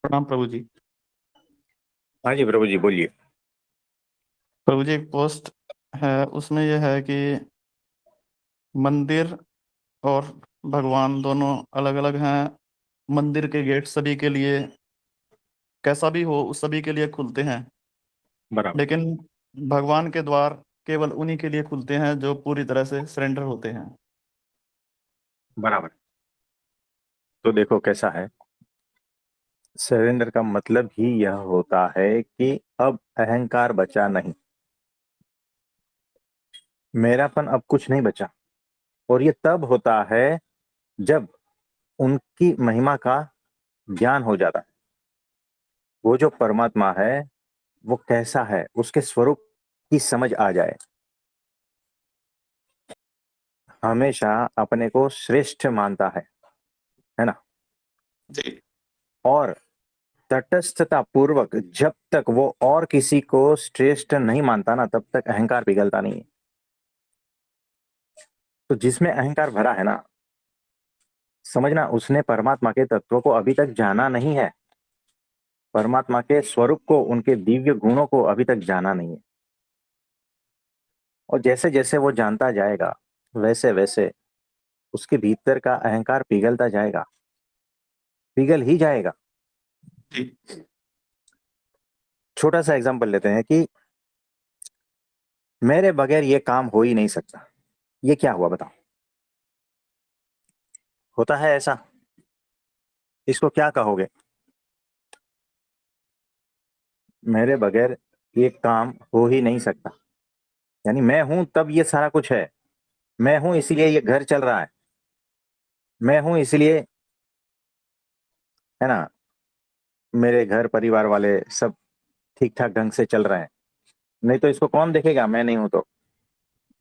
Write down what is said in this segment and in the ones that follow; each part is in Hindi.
प्रणाम प्रभु जी। हाँ जी प्रभु जी बोलिए। प्रभु जी, एक पोस्ट है, उसमें यह है कि मंदिर और भगवान दोनों अलग अलग हैं। मंदिर के गेट सभी के लिए, कैसा भी हो, उस सभी के लिए खुलते हैं, बराबर। लेकिन भगवान के द्वार केवल उन्हीं के लिए खुलते हैं जो पूरी तरह से सरेंडर होते हैं। बराबर। तो देखो कैसा है। सरेंडर का मतलब ही यह होता है कि अब अहंकार बचा नहीं, मेरापन अब कुछ नहीं बचा। और ये तब होता है जब उनकी महिमा का ज्ञान हो जाता है। वो जो परमात्मा है वो कैसा है, उसके स्वरूप की समझ आ जाए। हमेशा अपने को श्रेष्ठ मानता है ना। जी और तटस्थता पूर्वक जब तक वो और किसी को श्रेष्ठ नहीं मानता ना, तब तक अहंकार पिघलता नहीं है। तो जिसमें अहंकार भरा है ना, समझना उसने परमात्मा के तत्व को अभी तक जाना नहीं है। परमात्मा के स्वरूप को, उनके दिव्य गुणों को अभी तक जाना नहीं है। और जैसे जैसे वो जानता जाएगा, वैसे वैसे उसके भीतर का अहंकार पिघलता जाएगा, पिघल ही जाएगा। जी छोटा सा एग्जांपल लेते हैं कि मेरे बगैर ये काम हो ही नहीं सकता। ये क्या हुआ बताओ। होता है ऐसा? इसको क्या कहोगे? मेरे बगैर ये काम हो ही नहीं सकता, यानी मैं हूं तब ये सारा कुछ है। मैं हूं इसलिए ये घर चल रहा है। मैं हूं इसलिए, है ना, मेरे घर परिवार वाले सब ठीक ठाक ढंग से चल रहे हैं। नहीं तो इसको कौन देखेगा, मैं नहीं हूं तो।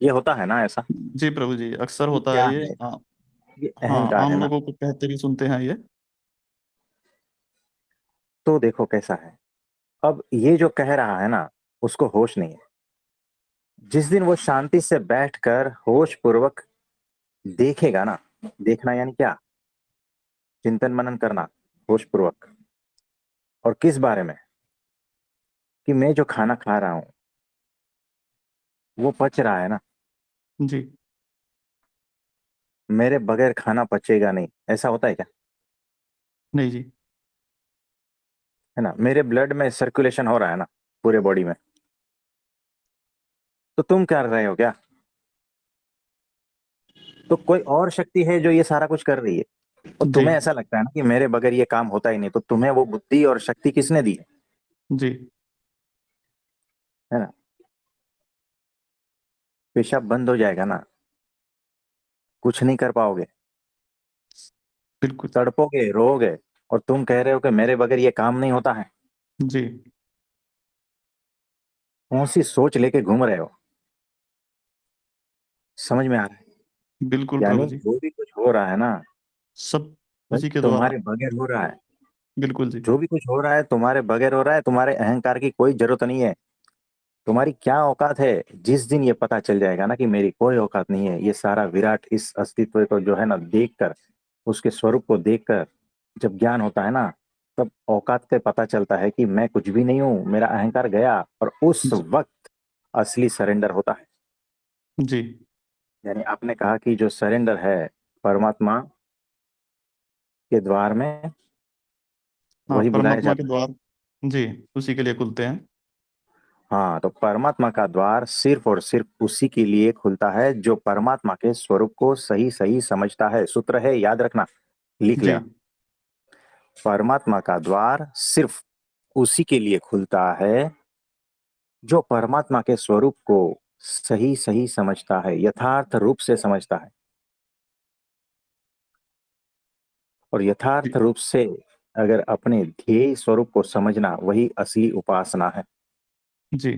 ये होता है ना ऐसा। जी प्रभु जी, अक्सर ये होता क्या है ये। है? ये हाँ, अहंकार है आम ना। लोगों को कहते भी सुनते हैं ये। तो देखो कैसा है। अब ये जो कह रहा है ना, उसको होश नहीं है। जिस दिन वो शांति से बैठकर होश पूर्वक देखेगा ना, देखना यानी क्या, चिंतन मनन करना, होश पूर्वक। और किस बारे में? कि मैं जो खाना खा रहा हूं वो पच रहा है ना। जी मेरे बगैर खाना पचेगा नहीं, ऐसा होता है क्या? नहीं जी। है ना, मेरे ब्लड में सर्कुलेशन हो रहा है ना, पूरे बॉडी में। तो तुम कर रहे हो क्या? तो कोई और शक्ति है जो ये सारा कुछ कर रही है। और जी तुम्हें ऐसा लगता है ना कि मेरे बगैर ये काम होता ही नहीं, तो तुम्हें वो बुद्धि और शक्ति किसने दी जी है ना। पेशाब बंद हो जाएगा ना, कुछ नहीं कर पाओगे, बिल्कुल। तड़पोगे, रोओगे। और तुम कह रहे हो कि मेरे बगैर ये काम नहीं होता है। जी कौन सी सोच लेके घूम रहे हो? समझ में आ रहा है? बिल्कुल प्रभु यानी जी। जो भी कुछ हो रहा है ना, सब भाई उसी के द्वारा। तुम्हारे बगैर हो रहा है। बिल्कुल जी। जो भी कुछ हो रहा है तुम्हारे बगैर हो रहा है। तुम्हारे अहंकार की कोई जरूरत नहीं है। तुम्हारी क्या औकात है? जिस दिन ये पता चल जाएगा ना कि मेरी कोई औकात नहीं है, ये सारा विराट इस अस्तित्व को जो है ना देखकर, उसके स्वरूप को देखकर जब ज्ञान होता है ना, तब औकात का पता चलता है कि मैं कुछ भी नहीं हूं, मेरा अहंकार गया। और उस जी वक्त असली सरेंडर होता है। जी। यानी आपने कहा कि जो सरेंडर है परमात्मा के द्वार में, हाँ, वही बुलाया परमात्मा के जाता है। द्वार। जी, उसी के लिए खुलते हैं। हाँ, तो परमात्मा का द्वार सिर्फ और सिर्फ उसी के लिए खुलता है जो परमात्मा के स्वरूप को सही सही समझता है। सूत्र है, याद रखना, लिख जी लेना। परमात्मा का द्वार सिर्फ उसी के लिए खुलता है जो परमात्मा के स्वरूप को सही सही समझता है, यथार्थ रूप से समझता है। और यथार्थ जी रूप से अगर अपने ध्येय स्वरूप को समझना, वही असली उपासना है। जी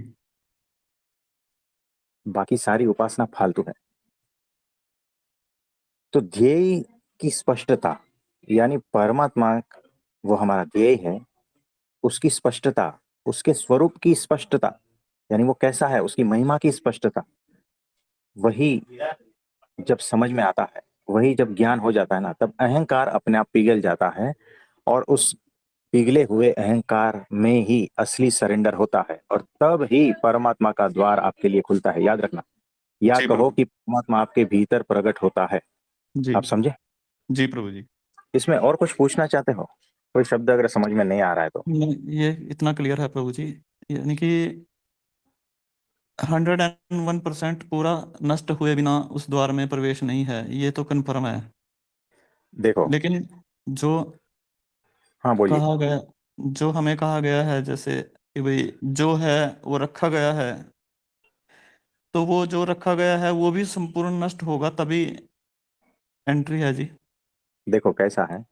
बाकी सारी उपासना फालतू है। तो ध्येय की स्पष्टता, यानी परमात्मा वो हमारा ध्येय है, उसकी स्पष्टता, उसके स्वरूप की स्पष्टता, यानी वो कैसा है, उसकी महिमा की स्पष्टता, वही जब समझ में आता है, वही जब ज्ञान हो जाता है ना, तब अहंकार अपने आप पिघल जाता है। और उस पिघले हुए अहंकार में ही असली सरेंडर होता है, और तब ही परमात्मा का द्वार आपके लिए खुलता है, याद रखना। या जी कहो प्रभु। कि परमात्मा आपके भीतर प्रकट होता है। जी। आप समझे? जी प्रभु जी। इसमें और कुछ पूछना चाहते हो? कोई शब्द अगर समझ में नहीं आ रहा है तो? नहीं, ये इतना क्लियर है प्रभु जी। यानी कि 101% पूरा नष्ट हुए बिना उस द्वार में प्रवेश नहीं है, ये तो कन्फर्म है। देखो। लेकिन जो हाँ, बोलिए। कहा गया, जो हमें कहा गया है जैसे कि भाई जो है वो रखा गया है, तो वो जो रखा गया है वो भी संपूर्ण नष्ट होगा तभी एंट्री है जी। देखो कैसा है,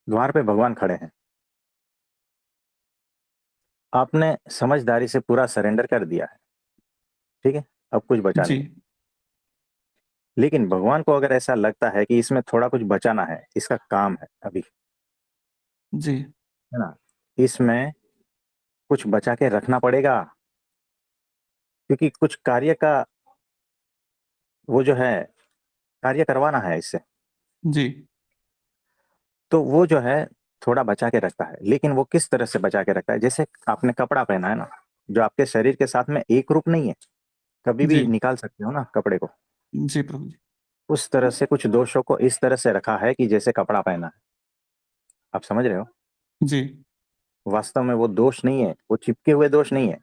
द्वार पे भगवान खड़े हैं, आपने समझदारी से पूरा सरेंडर कर दिया है, ठीक है, अब कुछ बचा जी। नहीं। लेकिन भगवान को अगर ऐसा लगता है कि इसमें थोड़ा कुछ बचाना है, इसका काम है अभी, जी। है ना, इसमें कुछ बचा के रखना पड़ेगा, क्योंकि कुछ कार्य का वो जो है, कार्य करवाना है इससे। जी। तो वो जो है थोड़ा बचा के रखता है, लेकिन वो किस तरह से बचा के रखता है, जैसे आपने कपड़ा पहना है ना, जो आपके शरीर के साथ में एक रूप नहीं है, कभी जी। भी निकाल सकते हो ना कपड़े को। जी प्रभु जी। उस तरह से कुछ दोषों को इस तरह से रखा है कि जैसे कपड़ा पहना है। आप समझ रहे हो? जी। वास्तव में वो दोष नहीं है, वो चिपके हुए दोष नहीं है,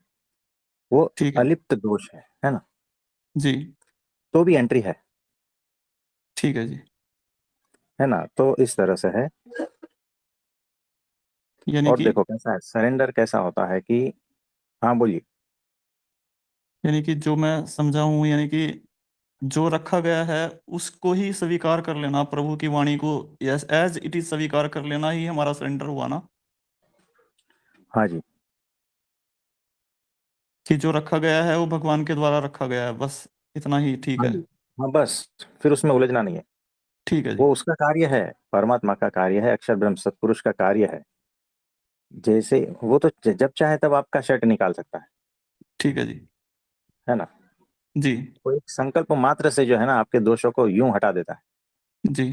वो ठीक है। अलिप्त दोष है ना। जी। तो भी एंट्री ठीक है जी। है ना, तो इस तरह से है। यानी और कि देखो कैसा है सरेंडर, कैसा होता है कि, हाँ बोलिए। यानी कि जो मैं समझा हूँ, यानी कि जो रखा गया है उसको ही स्वीकार कर लेना, प्रभु की वाणी को यस एज इट इज स्वीकार कर लेना ही हमारा सरेंडर हुआ ना। हाँ जी। कि जो रखा गया है वो भगवान के द्वारा रखा गया है, बस इतना ही ठीक हाँ है। जी। हाँ बस, फिर उसमें उलझना नहीं है। ठीक है जी। वो उसका कार्य है, परमात्मा का कार्य है, अक्षर ब्रह्म सत्पुरुष का कार्य है। जैसे वो तो जब चाहे तब आपका शर्ट निकाल सकता ठीक है जी। है ना। जी। वो एक संकल्प मात्र से जो है ना आपके दोषों को यूं हटा देता जी।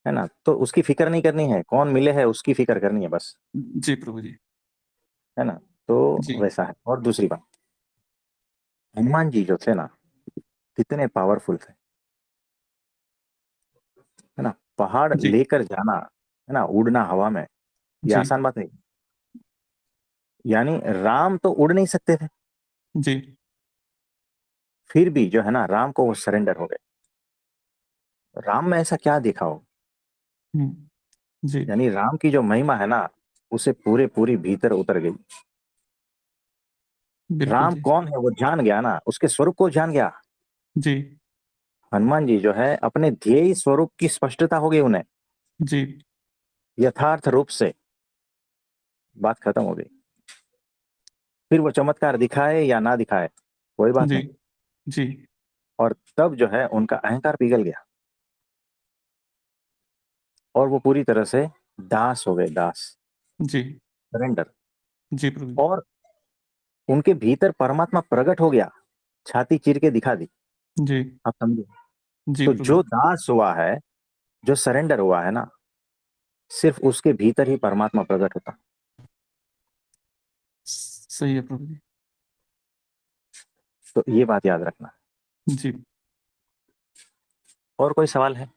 है ना। तो उसकी फिक्र नहीं करनी है, कौन मिले है उसकी फिक्र करनी है बस, जी प्रभु जी। है ना। तो जी। वैसा है। और दूसरी बात, हनुमान जी जो थे ना, कितने पावरफुल थे, है ना। पहाड़ जी। लेकर जाना, है ना, उड़ना हवा में, ये जी। आसान बात नहीं। यानी राम तो उड़ नहीं सकते थे, जी। फिर भी जो है ना राम को वो सरेंडर हो गए। राम में ऐसा क्या देखा हो, जी। यानी राम की जो महिमा है ना, उसे पूरे पूरी भीतर उतर गई। बिल्कुल राम जी। कौन है वो जान गया ना, उसके स्वरूप को जान गया। जी। हनुमान जी जो है अपने ध्येय स्वरूप की स्पष्टता हो गई उन्हें, जी। यथार्थ रूप से, बात खत्म हो गई। फिर वो चमत्कार दिखाए या ना दिखाए कोई बात जी। नहीं। जी। और तब जो है उनका अहंकार पिघल गया, और वो पूरी तरह से दास हो गए, दास, जी। सरेंडर। जी प्रभु जी। और उनके भीतर परमात्मा प्रकट हो गया, छाती चीर के दिखा दी। जी। आप समझे? जी तो प्रभु जो जी। दास हुआ है, जो सरेंडर हुआ है ना, सिर्फ उसके भीतर ही परमात्मा प्रकट होता। सही है प्रभु जी। तो ये बात याद रखना। जी। और कोई सवाल है?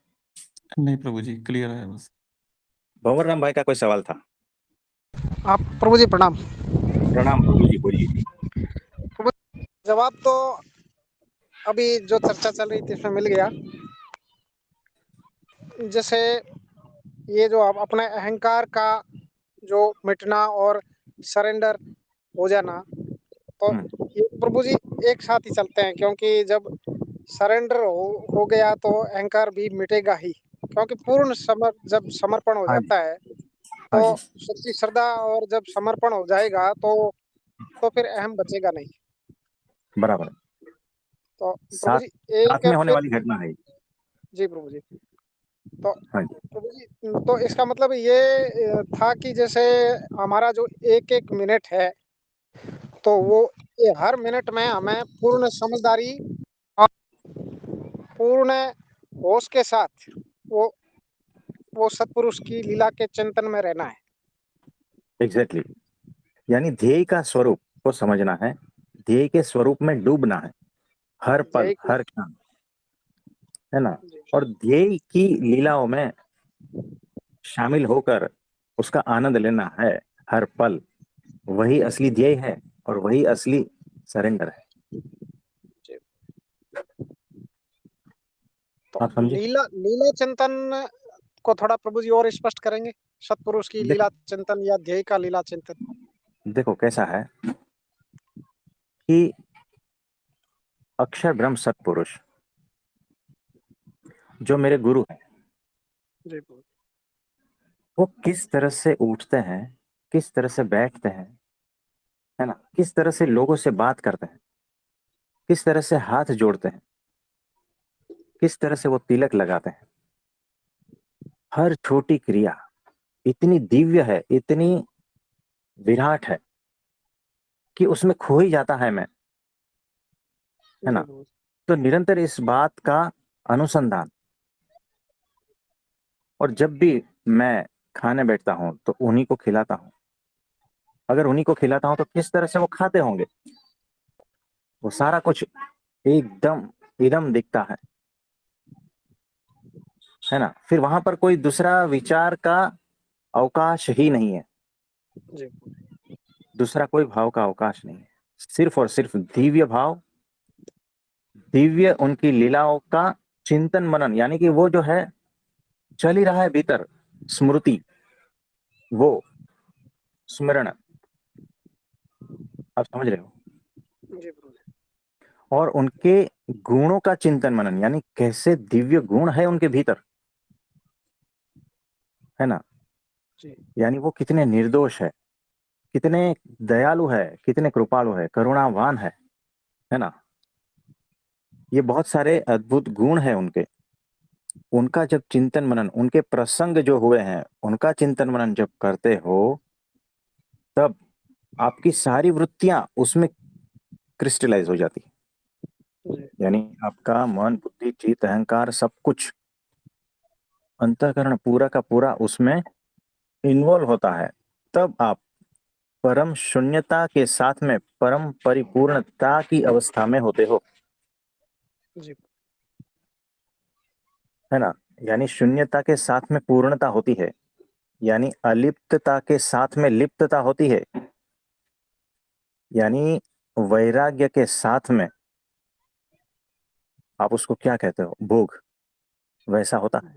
नहीं प्रभु जी, क्लियर है बस। भंवर राम भाई का कोई सवाल था? आप प्रभु जी प्रणाम। प्रणाम प्रभु जी, बोलिए। प्रभु जवाब तो अभी जो चर्चा चल रही थी उसमें मिल गया। जैसे ये जो आप अपने अहंकार का जो मिटना और सरेंडर हो जाना, तो हम्म। ये प्रभु जी एक साथ ही चलते हैं, क्योंकि जब सरेंडर हो गया तो अहंकार भी मिटेगा ही, क्योंकि पूर्ण जब समर्पण हो हाँ जी। जाता है हाँ तो जी। सच्ची श्रद्धा, और जब समर्पण हो जाएगा तो फिर अहम बचेगा नहीं। बराबर। तो प्रभु साथ जी एक साथ में होने फिर, वाली घटना है ये। जी प्रभु जी, तो हाँ जी। प्रभु जी, तो इसका मतलब ये था कि जैसे हमारा जो एक एक मिनट है, तो वो ये हर मिनट में हमें पूर्ण समझदारी और पूर्ण होश के साथ वो वो सतपुरुष की लीला के चिंतन में रहना है। एग्जैक्टली, यानी ध्येय का स्वरूप को समझना है, ध्येय के स्वरूप में डूबना है हर पल ध्येय को हर क्षण, है ना। जी, और ध्येय की लीलाओं में शामिल होकर उसका आनंद लेना है हर पल, वही असली ध्येय है और वही असली सरेंडर है। जी। तो आप समझे? लीला लीला चिंतन को थोड़ा प्रभु जी और स्पष्ट करेंगे? सतपुरुष की लीला देखो, चिंतन या ध्येय का लीला चिंतन। देखो कैसा है कि अक्षर ब्रह्म सतपुरुष जो मेरे गुरु हैं, जी प्रभु। वो किस तरह से उठते हैं, किस तरह से बैठते हैं, है ना, किस तरह से लोगों से बात करते हैं, किस तरह से हाथ जोड़ते हैं, किस तरह से वो तिलक लगाते हैं, हर छोटी क्रिया इतनी दिव्य है, इतनी विराट है कि उसमें खो ही जाता है मैं, है जी ना। प्रभु। तो निरंतर इस बात का अनुसंधान, और जब भी मैं खाने बैठता हूं तो उन्हीं को खिलाता हूं, अगर उन्हीं को खिलाता हूं तो किस तरह से वो खाते होंगे, वो सारा कुछ एकदम इदम दिखता है ना। फिर वहां पर कोई दूसरा विचार का अवकाश ही नहीं है, जी दूसरा कोई भाव का अवकाश नहीं है, सिर्फ और सिर्फ दिव्य भाव, दिव्य उनकी लीलाओं का चिंतन मनन, यानी कि वो जो है चल ही रहा है भीतर, स्मृति, वो स्मरण, आप समझ रहे हो। जी प्रभु। और उनके गुणों का चिंतन मनन, यानी कैसे दिव्य गुण है उनके भीतर, है ना। जी यानी वो कितने निर्दोष है, कितने दयालु है, कितने कृपालु है, करुणावान है ना। ये बहुत सारे अद्भुत गुण है उनके, उनका जब चिंतन मनन, उनके प्रसंग जो हुए हैं उनका चिंतन मनन जब करते हो, तब आपकी सारी वृत्तियां उसमें क्रिस्टलाइज हो जाती है। जी यानी आपका मन बुद्धि चित्त अहंकार सब कुछ, अंतःकरण पूरा का पूरा उसमें इन्वॉल्व होता है। तब आप परम शून्यता के साथ में परम परिपूर्णता की अवस्था में होते हो, जी है ना। यानी शून्यता के साथ में पूर्णता होती है, यानी अलिप्तता के साथ में लिप्तता होती है, यानी वैराग्य के साथ में आप उसको क्या कहते हो, भोग, वैसा होता है,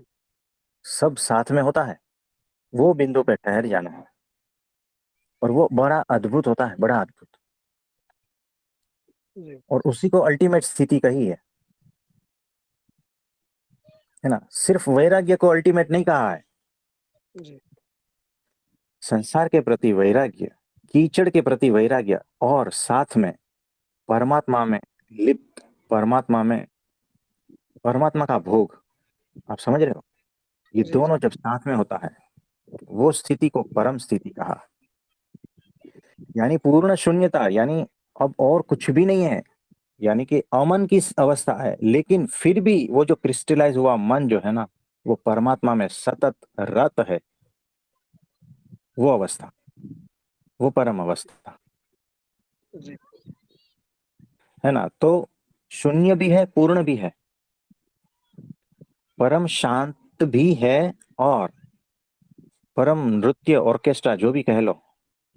सब साथ में होता है। वो बिंदु पे ठहर जाना है, और वो बड़ा अद्भुत होता है, बड़ा अद्भुत। जी और उसी को अल्टीमेट स्थिति कही है ना। सिर्फ वैराग्य को अल्टीमेट नहीं कहा है, जी संसार के प्रति वैराग्य, कीचड़ के प्रति वैराग्य, और साथ में परमात्मा में लिप्त, परमात्मा में परमात्मा का भोग, आप समझ रहे हो। ये जी जी दोनों जब साथ में होता है, वो स्थिति को परम स्थिति कहा। यानी पूर्ण शून्यता, यानी अब और कुछ भी नहीं है, यानी कि अमन की अवस्था है, लेकिन फिर भी वो जो क्रिस्टलाइज हुआ मन जो है ना, वो परमात्मा में सतत रत है, वो अवस्था, वो परम अवस्था, जी है ना। तो शून्य भी है, पूर्ण भी है, परम शांत भी है, और परम नृत्य ऑर्केस्ट्रा जो भी कह लो,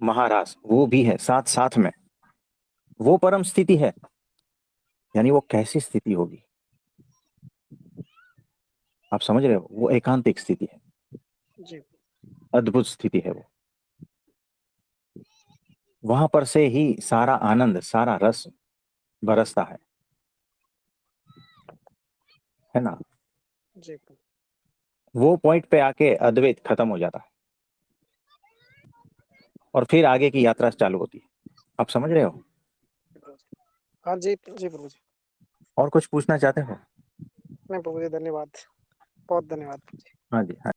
महारास, वो भी है साथ साथ में, वो परम स्थिति है। यानी वो कैसी स्थिति होगी, आप समझ रहे हो, वो एकांतिक स्थिति है, जी अद्भुत स्थिति है वो। वहां पर से ही सारा आनंद, सारा रस बरसता है ना। जी वो पॉइंट पे आके अद्वैत खत्म हो जाता है, और फिर आगे की यात्रा चालू होती है, आप समझ रहे हो। हाँ जी जी प्रभु जी। और कुछ पूछना चाहते हो? नहीं प्रभु जी, धन्यवाद, बहुत धन्यवाद। हाँ जी, हाँ।